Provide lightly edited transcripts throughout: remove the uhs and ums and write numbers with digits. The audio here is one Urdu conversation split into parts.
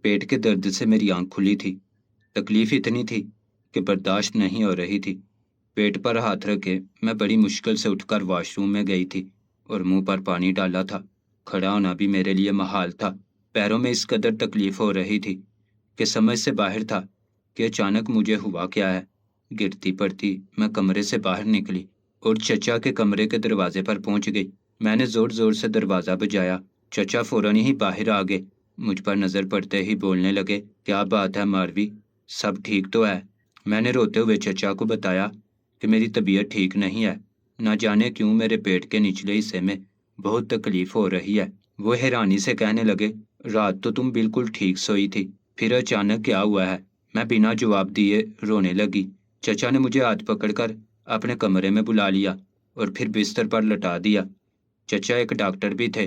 پیٹ کے درد سے میری آنکھ کھلی تھی۔ تکلیف اتنی تھی کہ برداشت نہیں ہو رہی تھی۔ پیٹ پر ہاتھ رکھے میں بڑی مشکل سے اٹھ کر واش روم میں گئی تھی اور منہ پر پانی ڈالا تھا۔ کھڑا ہونا بھی میرے لیے محال تھا۔ پیروں میں اس قدر تکلیف ہو رہی تھی کہ سمجھ سے باہر تھا کہ اچانک مجھے ہوا کیا ہے۔ گرتی پڑتی میں کمرے سے باہر نکلی اور چچا کے کمرے کے دروازے پر پہنچ گئی۔ میں نے زور زور سے دروازہ بجایا۔ چچا فوراً ہی باہر آ گئے۔ مجھ پر نظر پڑتے ہی بولنے لگے، کیا بات ہے ماروی، سب ٹھیک تو ہے؟ میں نے روتے ہوئے چچا کو بتایا کہ میری طبیعت ٹھیک نہیں ہے، نہ جانے کیوں میرے پیٹ کے نچلے حصے میں بہت تکلیف ہو رہی ہے۔ وہ حیرانی سے کہنے لگے، رات تو تم بالکل ٹھیک سوئی تھی، پھر اچانک کیا ہوا ہے؟ میں بنا جواب دیے رونے لگی۔ چچا نے مجھے ہاتھ پکڑ کر اپنے کمرے میں بلا لیا اور پھر بستر پر لٹا دیا۔ چچا ایک ڈاکٹر بھی تھے۔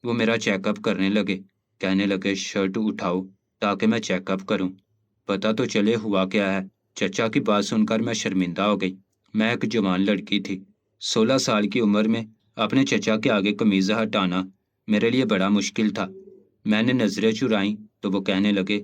وہ میرا چیک اپ کرنے لگے، کہنے لگے شرٹ اٹھاؤ تاکہ میں چیک اپ کروں، پتہ تو چلے ہوا کیا ہے۔ چچا کی بات سن کر میں شرمندہ ہو گئی۔ میں ایک جوان لڑکی تھی۔ 16 سال کی عمر میں اپنے چچا کے آگے قمیض ہٹانا میرے لیے بڑا مشکل تھا۔ میں نے نظریں چرائیں تو وہ کہنے لگے،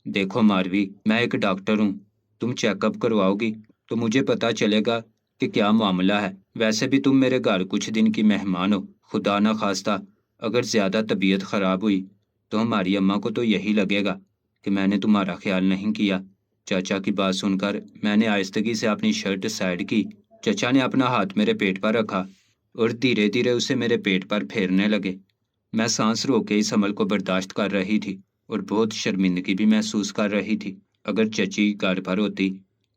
دیکھو ماروی، میں ایک ڈاکٹر ہوں، تم چیک اپ کرواؤ گی تو مجھے پتہ چلے گا کہ کیا معاملہ ہے۔ ویسے بھی تم میرے گھر کچھ دن کی مہمان ہو، خدا نہ خواستہ اگر زیادہ طبیعت خراب ہوئی تو ہماری اماں کو تو یہی لگے گا کہ میں نے تمہارا خیال نہیں کیا۔ چچا کی بات سن کر میں نے آہستگی سے اپنی شرٹ سائڈ کی۔ چچا نے اپنا ہاتھ میرے پیٹ پر رکھا اور دھیرے دھیرے اسے میرے پیٹ پر پھیرنے لگے۔ میں سانس روک کے اس عمل کو برداشت کر رہی تھی اور بہت شرمندگی بھی محسوس کر رہی تھی۔ اگر چچی گھر پر ہوتی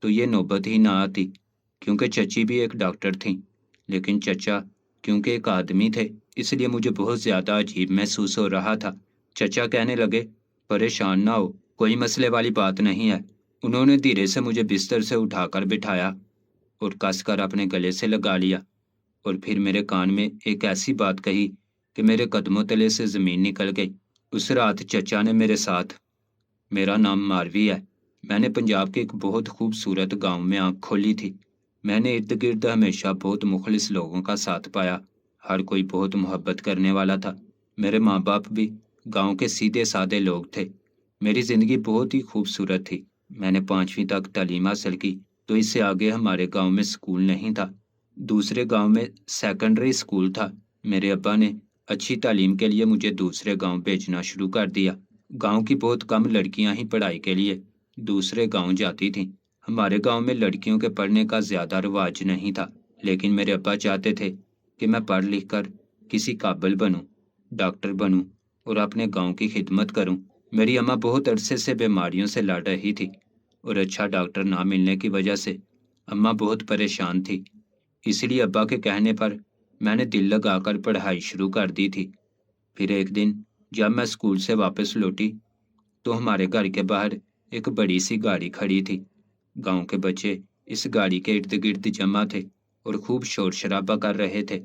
تو یہ نوبت ہی نہ آتی، کیونکہ چچی بھی ایک ڈاکٹر تھیں، لیکن چچا کیونکہ ایک آدمی تھے اس لیے مجھے بہت زیادہ عجیب محسوس ہو رہا تھا۔ چچا کہنے لگے، پریشان نہ ہو، کوئی مسئلے والی بات نہیں ہے۔ انہوں نے دھیرے سے مجھے بستر سے اٹھا کر بٹھایا اور کس کر اپنے گلے سے لگا لیا اور پھر میرے کان میں ایک ایسی بات کہی کہ میرے قدموں تلے سے زمین نکل گئی۔ اس رات چچا نے میرے ساتھ، میرا نام ماروی ہے، میں نے پنجاب کے ایک بہت خوبصورت گاؤں میں آنکھ کھولی تھی۔ میں نے ارد گرد ہمیشہ بہت مخلص لوگوں کا ساتھ پایا، ہر کوئی بہت محبت کرنے والا تھا۔ میرے ماں باپ بھی گاؤں کے سیدھے سادے لوگ تھے۔ میری زندگی بہت ہی خوبصورت تھی۔ میں نے 5ویں تک تعلیم حاصل کی تو اس سے آگے ہمارے گاؤں میں سکول نہیں تھا۔ دوسرے گاؤں میں سیکنڈری سکول تھا۔ میرے ابا نے اچھی تعلیم کے لیے مجھے دوسرے گاؤں بھیجنا شروع کر دیا۔ گاؤں کی بہت کم لڑکیاں ہی پڑھائی کے لیے دوسرے گاؤں جاتی تھیں۔ ہمارے گاؤں میں لڑکیوں کے پڑھنے کا زیادہ رواج نہیں تھا، لیکن میرے ابا چاہتے تھے کہ میں پڑھ لکھ کر کسی قابل بنوں، ڈاکٹر بنوں اور اپنے گاؤں کی خدمت کروں۔ میری اماں بہت عرصے سے بیماریوں سے لڑ رہی تھی اور اچھا ڈاکٹر نہ ملنے کی وجہ سے اماں بہت پریشان تھی۔ اس لیے ابا کے کہنے پر میں نے دل لگا کر پڑھائی شروع کر دی تھی۔ پھر ایک دن جب میں اسکول سے واپس لوٹی تو ہمارے گھر کے باہر ایک بڑی سی گاڑی کھڑی تھی۔ گاؤں کے بچے اس گاڑی کے ارد گرد جمع تھے اور خوب شور شرابہ کر رہے تھے۔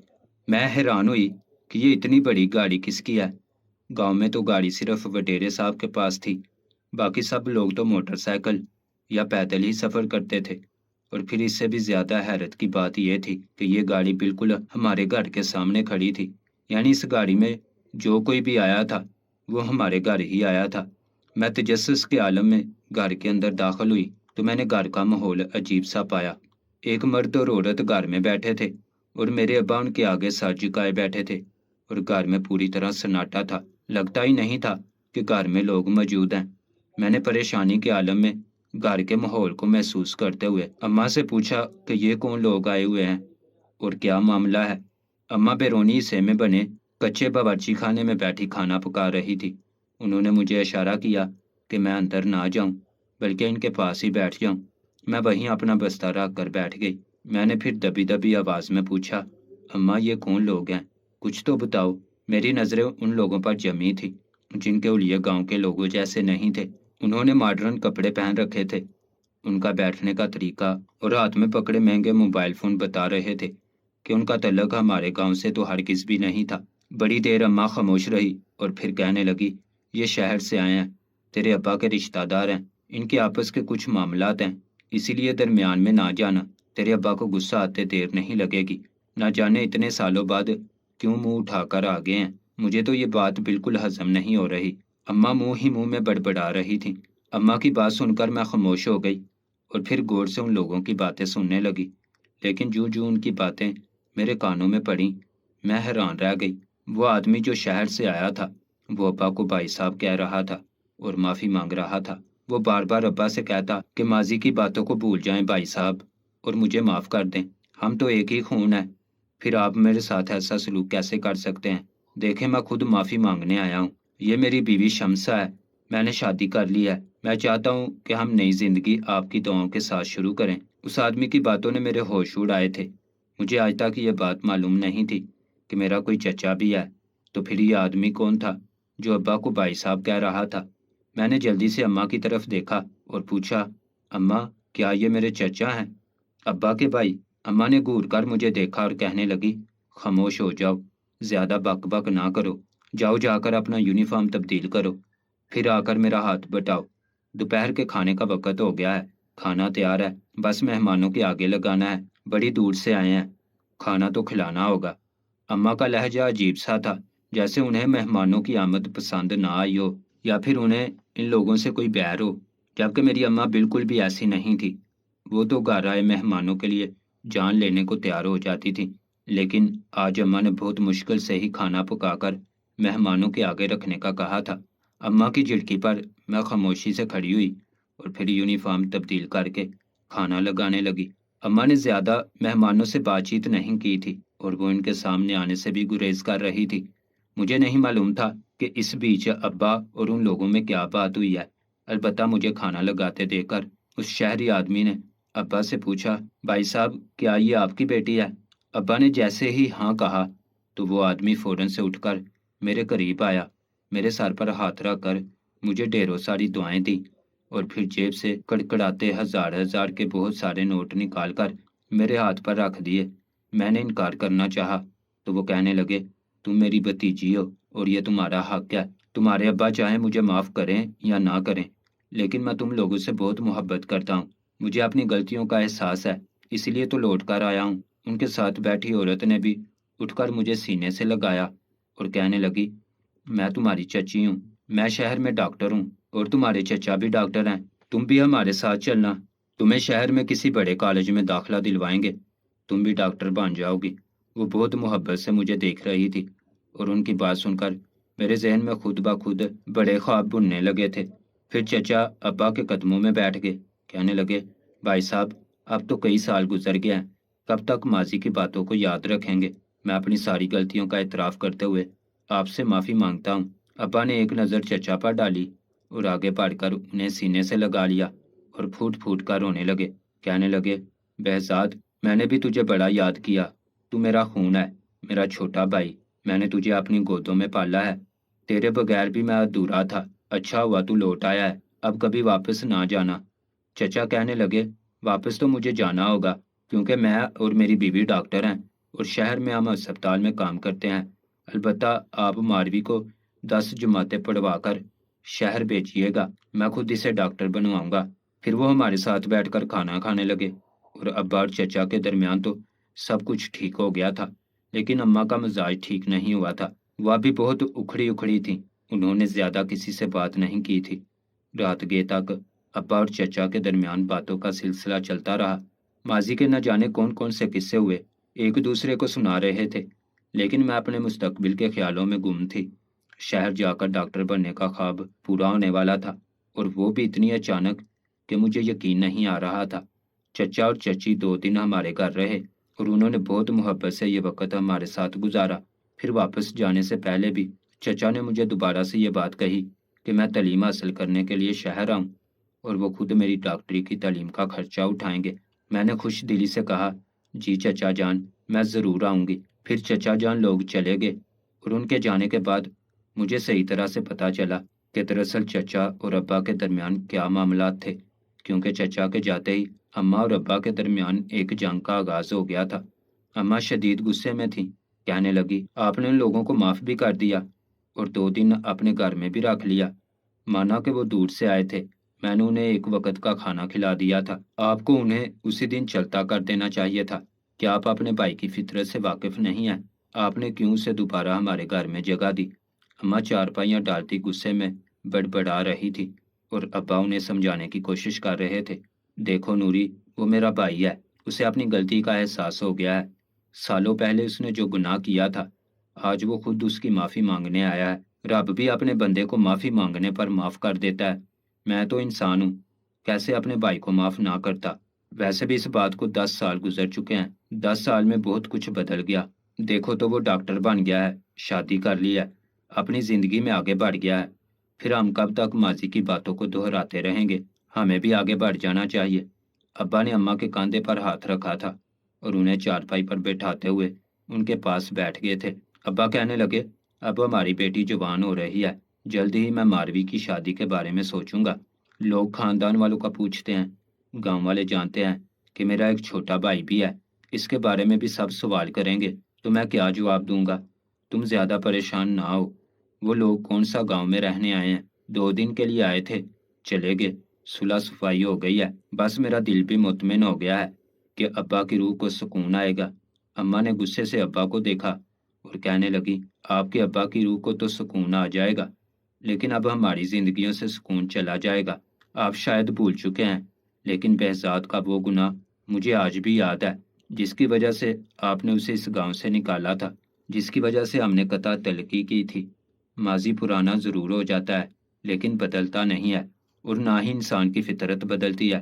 میں حیران ہوئی کہ یہ اتنی بڑی گاڑی کس کی ہے۔ گاؤں میں تو گاڑی صرف وڈیرے صاحب کے پاس تھی، باقی سب لوگ تو موٹر سائیکل یا پیدل ہی سفر کرتے تھے۔ اور پھر اس سے بھی زیادہ حیرت کی بات یہ تھی کہ یہ گاڑی بالکل ہمارے گھر کے سامنے کھڑی تھی، یعنی اس گاڑی میں جو کوئی بھی آیا تھا وہ ہمارے گھر ہی آیا تھا۔ میں تجسس کے عالم میں گھر کے اندر داخل ہوئی تو میں نے گھر کا ماحول عجیب سا پایا۔ ایک مرد اور عورت گھر میں بیٹھے تھے اور میرے ابا ان کے آگے سر جھکائے بیٹھے تھے اور گھر میں پوری طرح سناٹا تھا، لگتا ہی نہیں تھا کہ گھر میں لوگ موجود ہیں۔ میں نے پریشانی کے عالم میں گھر کے ماحول کو محسوس کرتے ہوئے اماں سے پوچھا کہ یہ کون لوگ آئے ہوئے ہیں اور کیا معاملہ ہے۔ اماں بیرونی حصے میں بنے کچے باورچی خانے میں بیٹھی کھانا پکا رہی تھی۔ انہوں نے مجھے اشارہ کیا کہ میں اندر نہ جاؤں بلکہ ان کے پاس ہی بیٹھ جاؤں۔ میں وہیں اپنا بستہ رکھ کر بیٹھ گئی۔ میں نے پھر دبی دبی آواز میں پوچھا، اماں یہ کون لوگ ہیں، کچھ تو بتاؤ۔ میری نظریں ان لوگوں پر جمی تھی جن کے حلیے گاؤں کے لوگوں جیسے نہیں تھے۔ انہوں نے ماڈرن کپڑے پہن رکھے تھے۔ ان کا بیٹھنے کا طریقہ اور ہاتھ میں پکڑے مہنگے موبائل فون بتا رہے تھے کہ ان کا تعلق ہمارے گاؤں سے تو ہرگز بھی نہیں تھا۔ بڑی دیر اماں خاموش رہی اور پھر کہنے لگی، یہ شہر سے آئے ہیں، تیرے ابا کے رشتہ دار ہیں، ان کے آپس کے کچھ معاملات ہیں، اسی لیے درمیان میں نہ جانا، تیرے ابا کو غصہ آتے دیر نہیں لگے گی۔ نہ جانے اتنے سالوں بعد کیوں منہ اٹھا کر آ گئے ہیں، مجھے تو یہ بات بالکل ہضم نہیں ہو رہی۔ اماں منہ ہی منہ میں بڑبڑا رہی تھیں۔ اماں کی بات سن کر میں خاموش ہو گئی اور پھر غور سے ان لوگوں کی باتیں سننے لگی، لیکن جو جو ان کی باتیں میرے کانوں میں پڑیں میں حیران رہ گئی۔ وہ آدمی جو شہر سے آیا تھا وہ ابا کو بھائی صاحب کہہ رہا تھا اور معافی مانگ رہا تھا۔ وہ بار بار ابا سے کہتا کہ ماضی کی باتوں کو بھول جائیں بھائی صاحب اور مجھے معاف کر دیں، ہم تو ایک ہی خون ہے، پھر آپ میرے ساتھ ایسا سلوک کیسے کر سکتے ہیں؟ دیکھیں میں خود معافی مانگنے آیا ہوں۔ یہ میری بیوی شمسہ ہے، میں نے شادی کر لی ہے، میں چاہتا ہوں کہ ہم نئی زندگی آپ کی دعاؤں کے ساتھ شروع کریں۔ اس آدمی کی باتوں نے میرے ہوش اڑائے تھے۔ مجھے آج تک یہ بات معلوم نہیں تھی کہ میرا کوئی چچا بھی ہے۔ تو پھر یہ آدمی کون تھا جو ابا کو بھائی صاحب کہہ رہا تھا؟ میں نے جلدی سے اماں کی طرف دیکھا اور پوچھا، اماں کیا یہ میرے چچا ہیں؟ ابا کے بھائی؟ اماں نے گھور کر مجھے دیکھا اور کہنے لگی، خاموش ہو جاؤ، زیادہ بک بک نہ کرو، جاؤ جا کر اپنا یونیفارم تبدیل کرو، پھر آ کر میرا ہاتھ بٹاؤ۔ دوپہر کے کھانے کا وقت ہو گیا ہے، کھانا تیار ہے، بس مہمانوں کے آگے لگانا ہے، بڑی دور سے آئے ہیں، کھانا تو کھلانا ہوگا۔ اماں کا لہجہ عجیب سا تھا، جیسے انہیں مہمانوں کی آمد پسند نہ آئی ہو یا پھر انہیں ان لوگوں سے کوئی بیر ہو، جبکہ میری اماں بالکل بھی ایسی نہیں تھی۔ وہ تو گھر آئے مہمانوں کے لیے جان لینے کو تیار ہو جاتی تھی، لیکن آج اماں نے بہت مشکل سے ہی کھانا پکا کر مہمانوں کے آگے رکھنے کا کہا تھا۔ اماں کی جھڑکی پر میں خاموشی سے کھڑی ہوئی اور پھر یونیفارم تبدیل کر کے کھانا لگانے لگی۔ اماں نے زیادہ مہمانوں سے بات چیت نہیں کی تھی اور وہ ان کے سامنے آنے سے بھی گریز کر رہی تھی۔ مجھے نہیں معلوم تھا کہ اس بیچ ابا اور ان لوگوں میں کیا بات ہوئی ہے۔ البتہ مجھے کھانا لگاتے دیکھ کر اس شہری آدمی نے ابا سے پوچھا، بھائی صاحب کیا یہ آپ کی بیٹی ہے؟ ابا نے جیسے ہی ہاں کہا تو وہ آدمی فوراً سے اٹھ کر میرے قریب آیا، میرے سر پر ہاتھ رکھ کر مجھے ڈھیروں ساری دعائیں دیں اور پھر جیب سے کڑکڑاتے ہزار ہزار کے بہت سارے نوٹ نکال کر میرے ہاتھ پر رکھ دیے۔ میں نے انکار کرنا چاہا تو وہ کہنے لگے، تم میری بھتیجی ہو اور یہ تمہارا حق ہے، تمہارے ابا چاہیں مجھے معاف کریں یا نہ کریں، لیکن میں تم لوگوں سے بہت محبت کرتا ہوں، مجھے اپنی غلطیوں کا احساس ہے، اس لیے تو لوٹ کر آیا ہوں۔ ان کے ساتھ بیٹھی عورت نے بھی اٹھ کر مجھے سینے سے لگایا اور کہنے لگی، میں تمہاری چچی ہوں، میں شہر میں ڈاکٹر ہوں اور تمہارے چچا بھی ڈاکٹر ہیں، تم بھی ہمارے ساتھ چلنا، تمہیں شہر میں کسی بڑے کالج میں داخلہ دلوائیں گے، تم بھی ڈاکٹر بن جاؤ گی۔ وہ بہت محبت سے مجھے دیکھ رہی تھی اور ان کی بات سن کر میرے ذہن میں خود بخود بڑے خواب بننے لگے تھے۔ پھر چچا ابا کے قدموں میں بیٹھ گئے، کہنے لگے، بھائی صاحب اب تو کئی سال گزر گئے ہیں، کب تک ماضی کی باتوں کو یاد رکھیں گے؟ میں اپنی ساری غلطیوں کا اعتراف کرتے ہوئے آپ سے معافی مانگتا ہوں۔ ابا نے ایک نظر چچا پر ڈالی اور آگے بڑھ کر انہیں سینے سے لگا لیا اور پھوٹ پھوٹ کر رونے لگے، کہنے لگے، بہزاد میں نے بھی تجھے بڑا یاد کیا، تو میرا خون ہے، میرا چھوٹا بھائی، میں نے تجھے اپنی گودوں میں پالا ہے، تیرے بغیر بھی میں ادھورا تھا، اچھا ہوا تو لوٹ آیا ہے، اب کبھی واپس نہ جانا۔ چچا کہنے لگے، واپس تو مجھے جانا ہوگا کیونکہ میں اور میری بیوی ڈاکٹر ہیں اور شہر میں ہم اسپتال میں کام کرتے ہیں، البتہ آپ ماروی کو 10 جماعتیں پڑھوا کر شہر بھیجیے گا، میں خود اسے ڈاکٹر بنواؤں گا۔ پھر وہ ہمارے ساتھ بیٹھ کر کھانا کھانے لگے اور ابا اور چچا کے درمیان تو سب کچھ ٹھیک ہو گیا تھا، لیکن اماں کا مزاج ٹھیک نہیں ہوا تھا، وہ بھی بہت اکھڑی اکھڑی تھی، انہوں نے زیادہ کسی سے بات نہیں کی تھی۔ رات گئے تک ابا اور چچا کے درمیان باتوں کا سلسلہ چلتا رہا، ماضی کے نہ جانے کون کون سے قصے ہوئے، ایک دوسرے کو سنا رہے تھے، لیکن میں اپنے مستقبل کے خیالوں میں گم تھی۔ شہر جا کر ڈاکٹر بننے کا خواب پورا ہونے والا تھا اور وہ بھی اتنی اچانک کہ مجھے یقین نہیں آ رہا تھا۔ چچا اور چچی 2 دن ہمارے گھر رہے اور انہوں نے بہت محبت سے یہ وقت ہمارے ساتھ گزارا۔ پھر واپس جانے سے پہلے بھی چچا نے مجھے دوبارہ سے یہ بات کہی کہ میں تعلیم حاصل کرنے کے لیے شہر آؤں اور وہ خود میری ڈاکٹری کی تعلیم کا خرچہ اٹھائیں گے۔ میں نے خوش دلی سے کہا، جی چچا جان میں ضرور آؤں گی۔ پھر چچا جان لوگ چلے گئے اور ان کے جانے کے بعد مجھے صحیح طرح سے پتہ چلا کہ دراصل چچا اور ابا کے درمیان کیا معاملات تھے، کیونکہ چچا کے جاتے ہی اماں اور ابا کے درمیان ایک جنگ کا آغاز ہو گیا تھا۔ اماں شدید غصے میں تھیں، کہنے لگی، آپ نے ان لوگوں کو معاف بھی کر دیا اور 2 دن اپنے گھر میں بھی رکھ لیا، مانا کہ وہ دور سے آئے تھے، میں نے انہیں ایک وقت کا کھانا کھلا دیا تھا، آپ کو انہیں اسی دن چلتا کر دینا چاہیے تھا۔ کیا آپ اپنے بھائی کی فطرت سے واقف نہیں ہیں؟ آپ نے کیوں اسے دوبارہ ہمارے گھر میں جگہ دی؟ اماں چارپائیاں ڈالتی غصے میں بڑبڑا رہی تھی اور ابا انہیں سمجھانے کی کوشش کر رہے تھے۔ دیکھو نوری، وہ میرا بھائی ہے، اسے اپنی غلطی کا احساس ہو گیا ہے۔ سالوں پہلے اس نے جو گناہ کیا تھا، آج وہ خود اس کی معافی مانگنے آیا ہے۔ رب بھی اپنے بندے کو معافی مانگنے پر معاف کر دیتا ہے۔ میں تو انسان ہوں، کیسے اپنے بھائی کو معاف نہ کرتا؟ ویسے بھی اس بات کو 10 سال گزر چکے ہیں۔ 10 سال میں بہت کچھ بدل گیا۔ دیکھو تو وہ ڈاکٹر بن گیا ہے، شادی کر لی ہے، اپنی زندگی میں آگے بڑھ گیا ہے۔ پھر ہم کب تک ماضی کی باتوں کو دہراتے رہیں گے؟ ہمیں بھی آگے بڑھ جانا چاہیے۔ ابا نے اماں کے کاندھے پر ہاتھ رکھا تھا اور انہیں چارپائی پر بیٹھاتے ہوئے ان کے پاس بیٹھ گئے تھے۔ ابا کہنے لگے، اب ہماری بیٹی جوان ہو رہی ہے، جلد ہی میں ماروی کی شادی کے بارے میں سوچوں گا۔ لوگ خاندان والوں کا پوچھتے ہیں، گاؤں والے جانتے ہیں کہ میرا ایک چھوٹا بھائی بھی ہے، اس کے بارے میں بھی سب سوال کریں گے، تو میں کیا جواب دوں گا؟ تم زیادہ پریشان نہ ہو، وہ لوگ کون سا گاؤں میں رہنے آئے ہیں، 2 دن کے لیے آئے تھے، چلے گئے، صلح صفائی ہو گئی ہے، بس میرا دل بھی مطمئن ہو گیا ہے کہ ابا کی روح کو سکون آئے گا۔ اماں نے غصے سے ابا کو دیکھا اور کہنے لگی، آپ کے ابا کی روح کو تو سکون آ جائے گا، لیکن اب ہماری زندگیوں سے سکون چلا جائے گا۔ آپ شاید بھول چکے ہیں، لیکن بہزاد کا وہ گناہ مجھے آج بھی یاد ہے، جس کی وجہ سے آپ نے اسے اس گاؤں سے نکالا تھا، جس کی وجہ سے ہم نے قطع تلقی کی تھی۔ ماضی پرانا ضرور ہو جاتا ہے، لیکن بدلتا نہیں ہے، اور نہ ہی انسان کی فطرت بدلتی ہے۔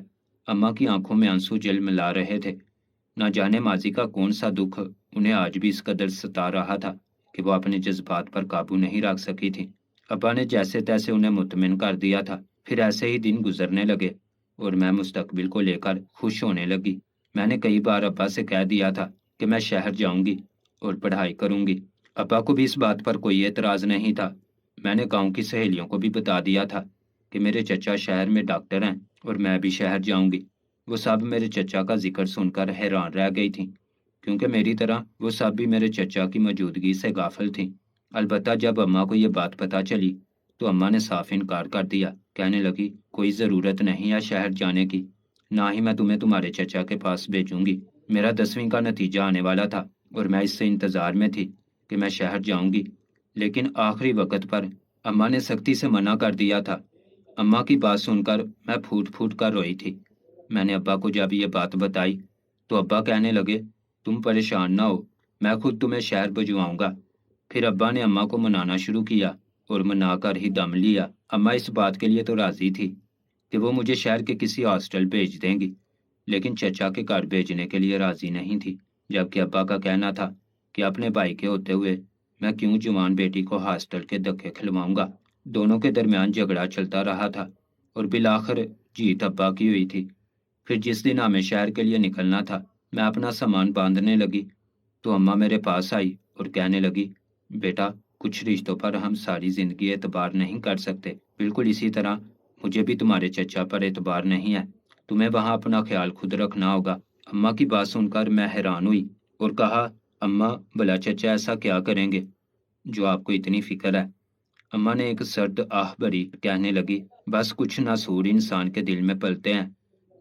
اماں کی آنکھوں میں آنسو جل ملا رہے تھے۔ نہ جانے ماضی کا کون سا دکھ انہیں آج بھی اس قدر ستا رہا تھا کہ وہ اپنے جذبات پر قابو نہیں رکھ سکی تھی۔ ابا نے جیسے تیسے انہیں مطمئن کر دیا تھا۔ پھر ایسے ہی دن گزرنے لگے اور میں مستقبل کو لے کر خوش ہونے لگی۔ میں نے کئی بار ابا سے کہہ دیا تھا کہ میں شہر جاؤں گی اور پڑھائی کروں گی۔ ابا کو بھی اس بات پر کوئی اعتراض نہیں تھا۔ میں نے گاؤں کی سہیلیوں کو بھی بتا دیا تھا کہ میرے چچا شہر میں ڈاکٹر ہیں اور میں بھی شہر جاؤں گی۔ وہ سب میرے چچا کا ذکر سن کر حیران رہ گئی تھیں، کیونکہ میری طرح وہ سب بھی میرے چچا کی موجودگی سے غافل تھیں۔ البتہ جب اماں کو یہ بات پتہ چلی تو اماں نے صاف انکار کر دیا، کہنے لگی، کوئی ضرورت نہیں ہے شہر جانے کی، نہ ہی میں تمہیں تمہارے چچا کے پاس بھیجوں گی۔ میرا 10ویں کا نتیجہ آنے والا تھا اور میں اس سے انتظار میں تھی کہ میں شہر جاؤں گی، لیکن آخری وقت پر اماں نے سختی سے منع کر دیا تھا۔ اماں کی بات سن کر میں پھوٹ پھوٹ کر روئی تھی۔ میں نے ابا کو جب یہ بات بتائی تو ابا کہنے لگے، تم پریشان نہ ہو، میں خود تمہیں شہر بھجواؤں گا۔ پھر ابا نے اماں کو منانا شروع کیا اور منا کر ہی دم لیا۔ اماں اس بات کے لیے تو راضی تھی کہ وہ مجھے شہر کے کسی ہاسٹل بھیج دیں گی، لیکن چچا کے گھر بھیجنے کے لیے راضی نہیں تھی، جبکہ ابا کا کہنا تھا کہ اپنے بھائی کے ہوتے ہوئے میں کیوں جوان بیٹی کو ہاسٹل کے دھکے کھلواؤں گا۔ دونوں کے درمیان جھگڑا چلتا رہا تھا اور بالآخر جیت ابا کی ہوئی تھی۔ پھر جس دن ہمیں شہر کے لیے نکلنا تھا، میں اپنا سامان باندھنے لگی تو اماں میرے پاس آئی اور کہنے لگی، بیٹا، کچھ رشتوں پر ہم ساری زندگی اعتبار نہیں کر سکتے، بالکل اسی طرح مجھے بھی تمہارے چچا پر اعتبار نہیں ہے، تمہیں وہاں اپنا خیال خود رکھنا ہوگا۔ اماں کی بات سن کر میں حیران ہوئی اور کہا، اماں، بھلا چچا ایسا کیا کریں گے جو آپ کو اتنی فکر ہے؟ اماں نے ایک سرد آہ بھری کہنے لگی، بس کچھ ناسور انسان کے دل میں پلتے ہیں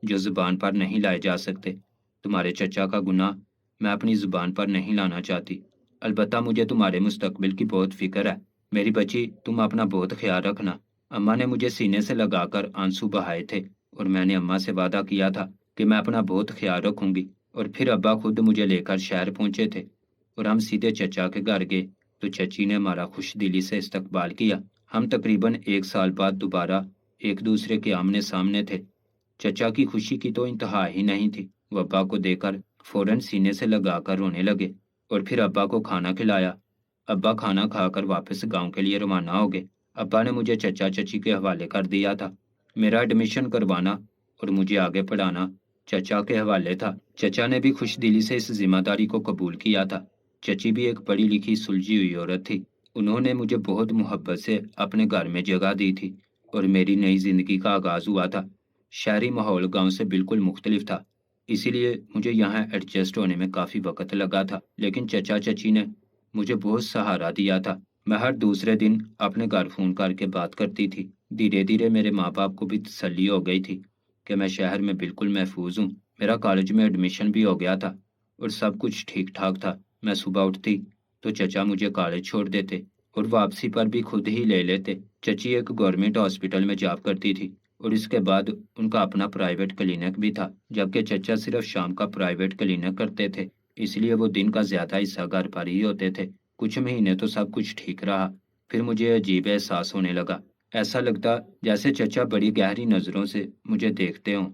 جو زبان پر نہیں لائے جا سکتے۔ تمہارے چچا کا گناہ میں اپنی زبان پر نہیں لانا چاہتی، البتہ مجھے تمہارے مستقبل کی بہت فکر ہے۔ میری بچی، تم اپنا بہت خیال رکھنا۔ اماں نے مجھے سینے سے لگا کر آنسو بہائے تھے اور میں نے اماں سے وعدہ کیا تھا کہ میں اپنا بہت خیال رکھوں گی۔ اور پھر ابا خود مجھے لے کر شہر پہنچے تھے اور ہم سیدھے چچا کے گھر گئے تو چچی نے ہمارا خوش دلی سے استقبال کیا۔ ہم تقریباً 1 سال بعد دوبارہ ایک دوسرے کے آمنے سامنے تھے۔ چچا کی خوشی کی تو انتہا ہی نہیں تھی۔ وہ ابا کو دیکھ کر فوراً سینے سے لگا کر رونے لگے اور پھر ابا کو کھانا کھلایا۔ ابا کھانا کھا کر واپس گاؤں کے لیے روانہ ہو گئے۔ ابا نے مجھے چچا چچی کے حوالے کر دیا تھا۔ میرا ایڈمیشن کروانا اور مجھے آگے پڑھانا چچا کے حوالے تھا۔ چچا نے بھی خوش دلی سے اس ذمہ داری کو قبول کیا تھا۔ چچی بھی ایک پڑھی لکھی سلجھی ہوئی عورت تھی۔ انہوں نے مجھے بہت محبت سے اپنے گھر میں جگہ دی تھی اور میری نئی زندگی کا آغاز ہوا تھا۔ شہری ماحول گاؤں سے بالکل مختلف تھا، اسی لیے مجھے یہاں ایڈجسٹ ہونے میں کافی وقت لگا تھا، لیکن چچا چچی نے مجھے بہت سہارا دیا تھا۔ میں ہر دوسرے دن اپنے گھر فون کر کے بات کرتی تھی۔ دھیرے دھیرے میرے ماں باپ کو بھی تسلی ہو گئی تھی کہ میں شہر میں بالکل محفوظ ہوں۔ میرا کالج میں ایڈمیشن بھی ہو گیا تھا اور سب کچھ ٹھیک ٹھاک تھا۔ میں صبح اٹھتی تو چچا مجھے کالج چھوڑ دیتے اور واپسی پر بھی خود ہی لے لیتے۔ چچی ایک گورنمنٹ ہاسپٹل میں جاب کرتی تھی اور اس کے بعد ان کا اپنا پرائیویٹ کلینک بھی تھا، جبکہ چچا صرف شام کا پرائیویٹ کلینک کرتے تھے، اس لیے وہ دن کا زیادہ حصہ گھر پر ہی ہوتے تھے۔ کچھ مہینے تو سب کچھ ٹھیک رہا، پھر مجھے عجیب احساس ہونے لگا۔ ایسا لگتا جیسے چچا بڑی گہری نظروں سے مجھے دیکھتے ہوں۔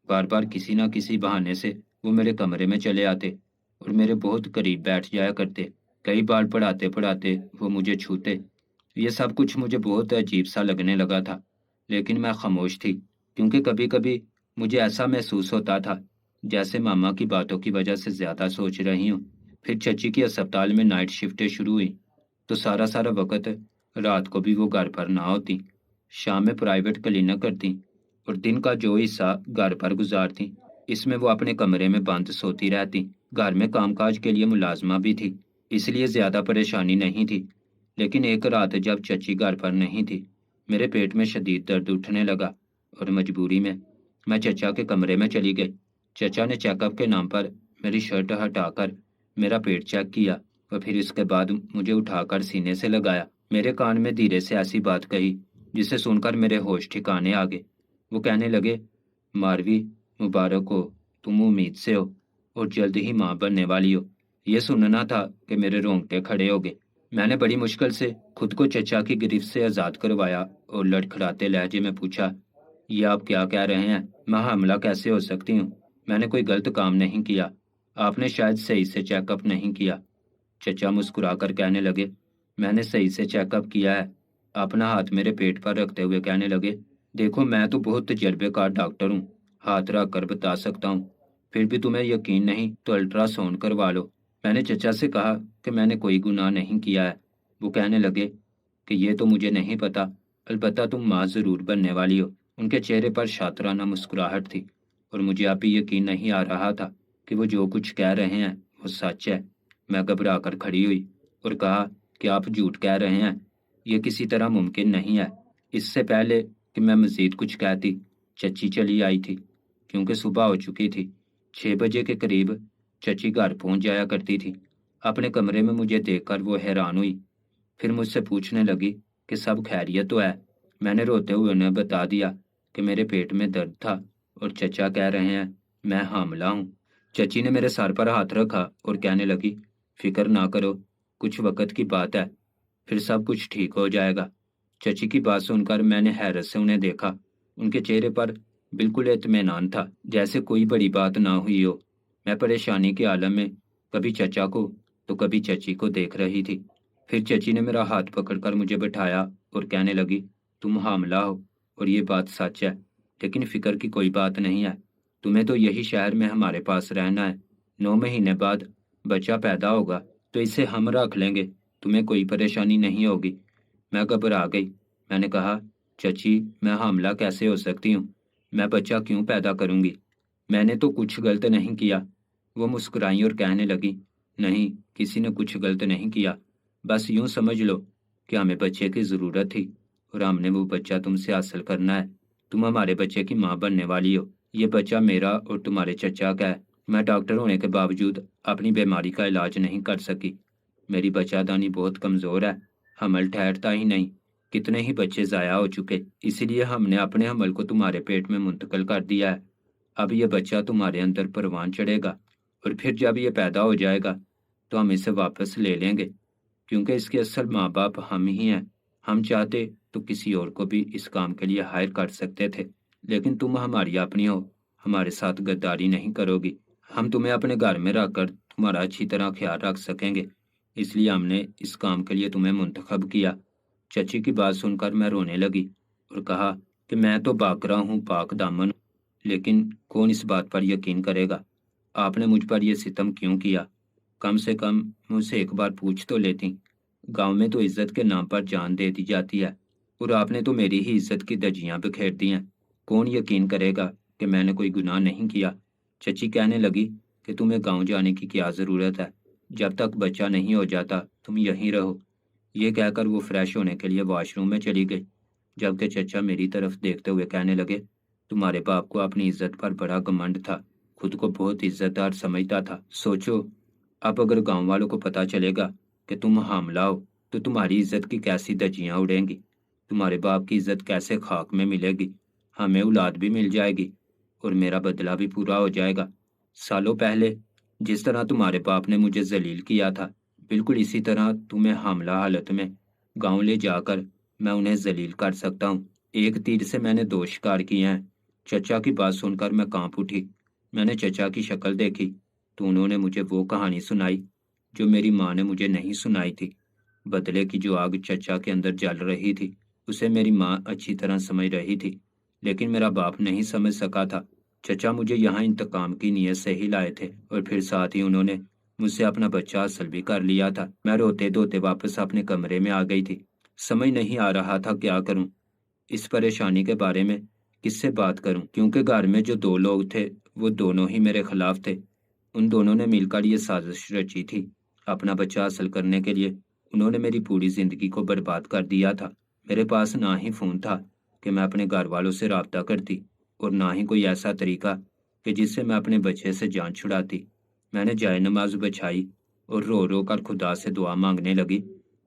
بار بار کسی نہ کسی بہانے سے وہ میرے کمرے میں چلے آتے اور میرے بہت قریب بیٹھ جایا کرتے۔ کئی بار پڑھاتے پڑھاتے وہ مجھے چھوتے۔ یہ سب کچھ مجھے بہت عجیب سا لگنے لگا تھا، لیکن میں خاموش تھی، کیونکہ کبھی کبھی مجھے ایسا محسوس ہوتا تھا جیسے ماما کی باتوں کی وجہ سے زیادہ سوچ رہی ہوں۔ پھر چچی کی اسپتال میں نائٹ شفٹیں شروع ہوئی تو سارا وقت رات کو بھی وہ گھر پر نہ ہوتی، شام میں پرائیویٹ کلینک کرتی اور دن کا جو حصہ گھر پر گزارتی اس میں وہ اپنے کمرے میں بند سوتی رہتی۔ گھر میں کام کاج کے لیے ملازمہ بھی تھی، اس لیے زیادہ پریشانی نہیں تھی، لیکن ایک رات جب چچی گھر پر نہیں تھی، میرے پیٹ میں شدید درد اٹھنے لگا اور مجبوری میں چچا کے کمرے میں چلی گئی۔ چچا نے چیک اپ کے نام پر میری شرٹ ہٹا کر میرا پیٹ چیک کیا اور پھر اس کے بعد مجھے اٹھا کر سینے سے لگایا۔ میرے کان میں دھیرے سے ایسی بات کہی جسے سن کر میرے ہوش ٹھکانے آ گئے۔ وہ کہنے لگے، ماروی، مبارک ہو، تم امید سے ہو اور جلد ہی ماں بننے والی ہو۔ یہ سننا تھا کہ میرے رونگٹے کھڑے ہو گئے۔ میں نے بڑی مشکل سے خود کو چچا کی گرفت سے آزاد کروایا اور لڑکھڑاتے لہجے میں پوچھا، یہ آپ کیا کہہ رہے ہیں؟ میں حاملہ کیسے ہو سکتی ہوں؟ میں نے کوئی غلط کام نہیں کیا، آپ نے شاید صحیح سے چیک اپ نہیں کیا۔ چچا مسکرا کر کہنے لگے، میں نے صحیح سے چیک اپ کیا ہے۔ اپنا ہاتھ میرے پیٹ پر رکھتے ہوئے کہنے لگے، دیکھو میں تو بہت تجربے کار ڈاکٹر ہوں، ہاتھ رکھ کر بتا سکتا ہوں، پھر بھی تمہیں یقین نہیں تو الٹرا ساؤنڈ کروا لو۔ میں نے چچا سے کہا کہ میں نے کوئی گناہ نہیں کیا ہے۔ وہ کہنے لگے کہ یہ تو مجھے نہیں پتا، البتہ تم ماں ضرور بننے والی ہو۔ ان کے چہرے پر شاطرانہ مسکراہٹ تھی اور مجھے اب بھی یقین نہیں آ رہا تھا کہ وہ جو کچھ کہہ رہے ہیں وہ سچ ہے۔ میں گھبرا کر کھڑی ہوئی اور کہا کہ آپ جھوٹ کہہ رہے ہیں، یہ کسی طرح ممکن نہیں ہے۔ اس سے پہلے کہ میں مزید کچھ کہتی، چچی چلی آئی تھی، کیونکہ صبح ہو چکی تھی۔ 6 بجے کے قریب چچی گھر پہنچ جایا کرتی تھی۔ اپنے کمرے میں مجھے دیکھ کر وہ حیران ہوئی، پھر مجھ سے پوچھنے لگی کہ سب خیریت تو ہے۔ میں نے روتے ہوئے انہیں بتا دیا کہ میرے پیٹ میں درد تھا اور چچا کہہ رہے ہیں میں حاملہ ہوں۔ چچی نے میرے سر پر ہاتھ رکھا اور کہنے لگی، فکر نہ کرو، کچھ وقت کی بات ہے، پھر سب کچھ ٹھیک ہو جائے گا۔ چچی کی بات سن کر میں نے حیرت سے انہیں دیکھا۔ ان کے چہرے پر بالکل اطمینان تھا، جیسے کوئی بڑی بات نہ ہوئی ہو۔ میں پریشانی کے عالم میں کبھی چچا کو تو کبھی چچی کو دیکھ رہی تھی۔ پھر چچی نے میرا ہاتھ پکڑ کر مجھے بٹھایا اور کہنے لگی، تم حاملہ ہو اور یہ بات سچ ہے، لیکن فکر کی کوئی بات نہیں ہے، تمہیں تو یہی شہر میں ہمارے پاس رہنا ہے۔ 9 مہینے بعد بچہ پیدا ہوگا تو اسے ہم رکھ لیں گے، تمہیں کوئی پریشانی نہیں ہوگی۔ میں گھبرا گئی۔ میں نے کہا، چچی میں حاملہ کیسے ہو سکتی ہوں؟ میں بچہ کیوں پیدا کروں گی؟ میں نے تو کچھ غلط نہیں کیا۔ وہ مسکرائیں اور کہنے لگی، نہیں، کسی نے کچھ غلط نہیں کیا، بس یوں سمجھ لو کہ ہمیں بچے کی ضرورت تھی اور ہم نے وہ بچہ تم سے حاصل کرنا ہے۔ تم ہمارے بچے کی ماں بننے والی ہو۔ یہ بچہ میرا اور تمہارے چچا کا ہے۔ میں ڈاکٹر ہونے کے باوجود اپنی بیماری کا علاج نہیں کر سکی۔ میری بچہ دانی بہت کمزور ہے، حمل ٹھہرتا ہی نہیں، کتنے ہی بچے ضائع ہو چکے، اسی لیے ہم نے اپنے حمل کو تمہارے پیٹ میں منتقل کر دیا ہے۔ اب یہ بچہ تمہارے اندر پروان چڑھے گا اور پھر جب یہ پیدا ہو جائے گا تو ہم اسے واپس لے لیں گے، کیونکہ اس کے اصل ماں باپ ہم ہی ہیں۔ ہم چاہتے تو کسی اور کو بھی اس کام کے لیے ہائر کر سکتے تھے، لیکن تم ہماری اپنی ہو، ہمارے ساتھ غداری نہیں کرو گی۔ ہم تمہیں اپنے گھر میں رکھ کر تمہارا اچھی طرح خیال رکھ سکیں گے، اس لیے ہم نے اس کام کے لیے تمہیں منتخب کیا۔ چچی کی بات سن کر میں رونے لگی اور کہا کہ میں تو باقرہ ہوں، پاک دامن ہوں، لیکن کون اس بات پر یقین کرے گا؟ آپ نے مجھ پر یہ ستم کیوں کیا؟ کم سے کم مجھ سے ایک بار پوچھ تو لیتی۔ گاؤں میں تو عزت کے نام پر جان دے دی جاتی ہے اور آپ نے تو میری ہی عزت کی دھجیاں بکھیر دی ہیں۔ کون یقین کرے گا کہ میں نے کوئی گناہ نہیں کیا؟ چچی کہنے لگی کہ تمہیں گاؤں جانے کی کیا ضرورت ہے، جب تک بچہ نہیں ہو جاتا تم یہیں رہو۔ یہ کہہ کر وہ فریش ہونے کے لیے واش روم میں چلی گئی، جبکہ چچا میری طرف دیکھتے ہوئے کہنے لگے، تمہارے باپ کو اپنی عزت پر بڑا گھمنڈ تھا، خود کو بہت عزت دار سمجھتا تھا۔ سوچو اب اگر گاؤں والوں کو پتہ چلے گا کہ تم حاملہ ہو تو تمہاری عزت کی کیسی دھجیاں اڑیں گی، تمہارے باپ کی عزت کیسے خاک میں ملے گی؟ ہمیں اولاد بھی مل جائے گی اور میرا بدلہ بھی پورا ہو جائے گا۔ سالوں پہلے جس طرح تمہارے باپ نے مجھے ذلیل کیا تھا، بالکل اسی طرح تمہیں حاملہ حالت میں گاؤں لے جا کر میں انہیں ذلیل کر سکتا ہوں۔ ایک تیر سے میں نے 2 شکار کیے ہیں۔ چچا کی بات سن کر میں کانپ اٹھی۔ میں نے چچا کی شکل دیکھی تو انہوں نے مجھے وہ کہانی سنائی جو میری ماں نے مجھے نہیں سنائی تھی۔ بدلے کی جو آگ چچا کے اندر جل رہی تھی اسے میری ماں اچھی طرح سمجھ رہی تھی، لیکن میرا باپ نہیں سمجھ سکا تھا۔ چچا مجھے یہاں انتقام کی نیت سے ہی لائے تھے اور پھر ساتھ ہی انہوں نے مجھ سے اپنا بچہ حاصل بھی کر لیا تھا۔ میں روتے دھوتے واپس اپنے کمرے میں آ گئی تھی۔ سمجھ نہیں آ رہا تھا کیا کروں، اس پریشانی کے بارے میں کس سے بات کروں، کیونکہ گھر میں جو 2 لوگ تھے وہ دونوں ہی میرے خلاف تھے۔ ان دونوں نے مل کر یہ سازش رچی تھی۔ اپنا بچہ حاصل کرنے کے لیے انہوں نے میری پوری زندگی کو برباد کر دیا تھا۔ میرے پاس نہ ہی فون تھا کہ میں اپنے گھر والوں سے رابطہ کرتی، اور نہ ہی کوئی ایسا طریقہ کہ جس سے میں اپنے بچے سے جان چھڑاتی۔ میں نے جائے نماز بچھائی اور رو رو کر خدا سے دعا مانگنے لگی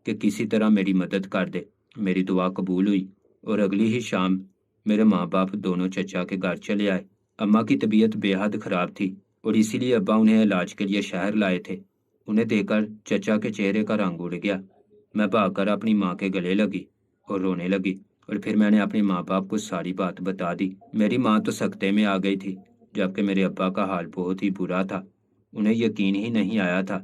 کہ کسی طرح میری مدد کر دے۔ میری دعا قبول ہوئی اور اگلی ہی شام میرے ماں باپ دونوں چچا کے گھر چلے آئے۔ اماں کی طبیعت بے حد خراب تھی اور اسی لیے ابا انہیں علاج کے لیے شہر لائے تھے۔ انہیں دیکھ کر چچا کے چہرے کا رنگ اڑ گیا۔ میں بھاگ کر اپنی ماں کے گلے لگی اور رونے لگی، اور پھر میں نے اپنے ماں باپ کو ساری بات بتا دی۔ میری ماں تو سکتے میں آ گئی تھی، جبکہ میرے ابا کا حال بہت ہی برا تھا۔ انہیں یقین ہی نہیں آیا تھا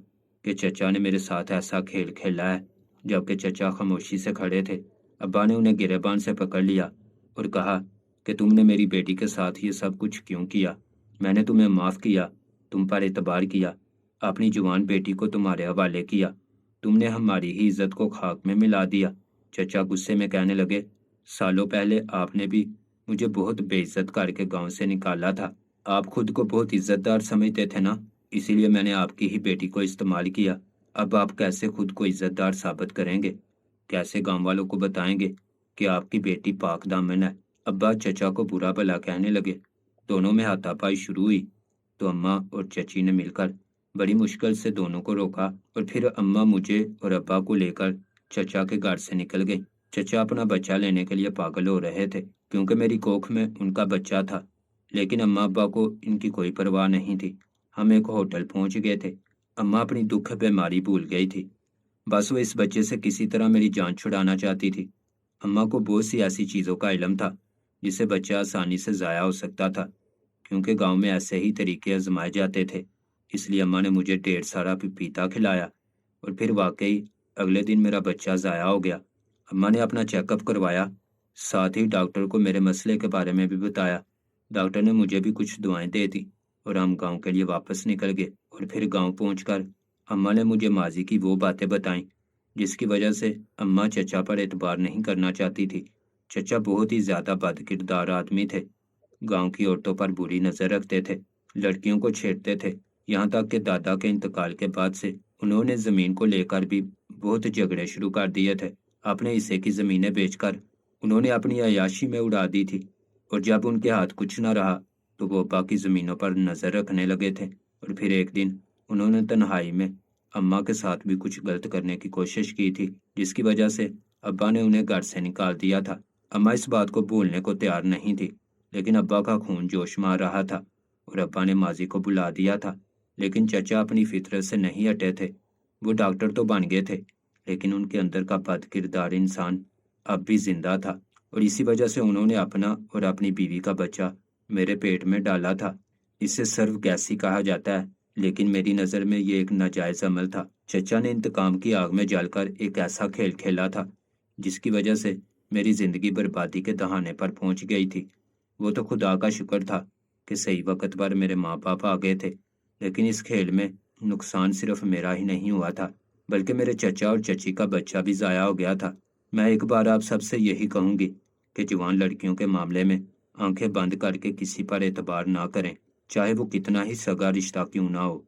کہ چچا نے میرے ساتھ ایسا کھیل کھیلا ہے۔ جبکہ چچا خاموشی سے کھڑے تھے، ابا نے انہیں گریبان سے پکڑ لیا اور کہا کہ تم نے میری بیٹی کے ساتھ یہ سب کچھ کیوں کیا؟ میں نے تمہیں معاف کیا، تم پر اعتبار کیا، اپنی جوان بیٹی کو تمہارے حوالے کیا، تم نے ہماری ہی عزت کو خاک میں ملا دیا۔ چچا غصے میں کہنے لگے، سالوں پہلے آپ نے بھی مجھے بہت بے عزت کر کے گاؤں سے نکالا تھا۔ آپ خود کو بہت عزت دار سمجھتے تھے نا، اسی لیے میں نے آپ کی ہی بیٹی کو استعمال کیا۔ اب آپ کیسے خود کو عزت دار ثابت کریں گے؟ کیسے گاؤں والوں کو بتائیں گے کہ آپ کی بیٹی پاک دامن ہے؟ ابا چچا کو برا بھلا کہنے لگے۔ دونوں میں ہاتھا پائی شروع ہوئی تو اماں اور چچی نے مل کر بڑی مشکل سے دونوں کو روکا، اور پھر اماں مجھے اور ابا کو لے کر چچا کے گھر سے نکل گئی۔ چچا اپنا بچہ لینے کے لیے پاگل ہو رہے تھے، کیونکہ میری کوکھ میں ان کا بچہ تھا، لیکن اماں ابا کو ان کی کوئی پرواہ نہیں تھی۔ ہم ایک ہوٹل پہنچ گئے تھے۔ اماں اپنی دکھ بیماری بھول گئی تھی، بس وہ اس بچے سے کسی طرح میری جان چھڑانا چاہتی تھی۔ اماں کو بہت سی ایسی چیزوں کا علم تھا جس سے بچہ آسانی سے ضائع ہو سکتا تھا، کیونکہ گاؤں میں ایسے ہی طریقے آزمائے جاتے تھے۔ اس لیے اماں نے مجھے ڈھیر سارا پپیتا کھلایا، اور پھر واقعی اگلے دن میرا بچہ ضائع ہو گیا۔ اماں نے اپنا چیک اپ کروایا، ساتھ ہی ڈاکٹر کو میرے مسئلے کے بارے میں بھی بتایا۔ ڈاکٹر نے مجھے بھی کچھ دعائیں دے دی اور ہم گاؤں کے لیے واپس نکل گئے۔ اور پھر گاؤں پہنچ کر اماں نے مجھے ماضی کی وہ باتیں بتائیں جس کی وجہ سے اماں چچا پر اعتبار نہیں کرنا چاہتی تھی۔ چچا بہت ہی زیادہ بد کردار آدمی تھے، گاؤں کی عورتوں پر بری نظر رکھتے تھے، لڑکیوں کو چھیڑتے تھے، یہاں تک کہ دادا کے انتقال کے بعد سے انہوں نے زمین کو لے کر بھی بہت جھگڑے شروع کر دیے تھے۔ اپنے حصے کی زمینیں بیچ کر انہوں نے اپنی عیاشی میں اڑا دی تھی، اور جب ان کے ہاتھ کچھ نہ رہا تو وہ ابا کی زمینوں پر نظر رکھنے لگے تھے۔ اور پھر ایک دن انہوں نے تنہائی میں اماں کے ساتھ بھی کچھ غلط کرنے کی کوشش کی تھی، جس کی وجہ سے ابا نے انہیں گھر سے نکال دیا تھا۔ اماں اس بات کو بھولنے کو تیار نہیں تھی، لیکن ابا کا خون جوش مار رہا تھا اور ابا نے ماضی کو بلا دیا تھا۔ لیکن چچا اپنی فطرت سے نہیں ہٹے تھے۔ وہ ڈاکٹر تو بن گئے تھے، لیکن ان کے اندر کا بد کردار انسان اب بھی زندہ تھا، اور اسی وجہ سے انہوں نے اپنا اور اپنی بیوی کا بچہ میرے پیٹ میں ڈالا تھا۔ اسے سرو گیسی کہا جاتا ہے، لیکن میری نظر میں یہ ایک ناجائز عمل تھا۔ چچا نے انتقام کی آگ میں جل کر ایک ایسا کھیل کھیلا تھا جس کی وجہ سے میری زندگی بربادی کے دہانے پر پہنچ گئی تھی۔ وہ تو خدا کا شکر تھا کہ صحیح وقت پر میرے ماں باپ آ گئے تھے، لیکن اس کھیل میں نقصان صرف میرا ہی نہیں ہوا تھا، بلکہ میرے چچا اور چچی کا بچہ بھی ضائع ہو گیا تھا۔ میں ایک بار آپ سب سے یہی کہوں گی کہ جوان لڑکیوں کے معاملے میں آنکھیں بند کر کے کسی پر اعتبار نہ کریں، چاہے وہ کتنا ہی سگا رشتہ کیوں نہ ہو۔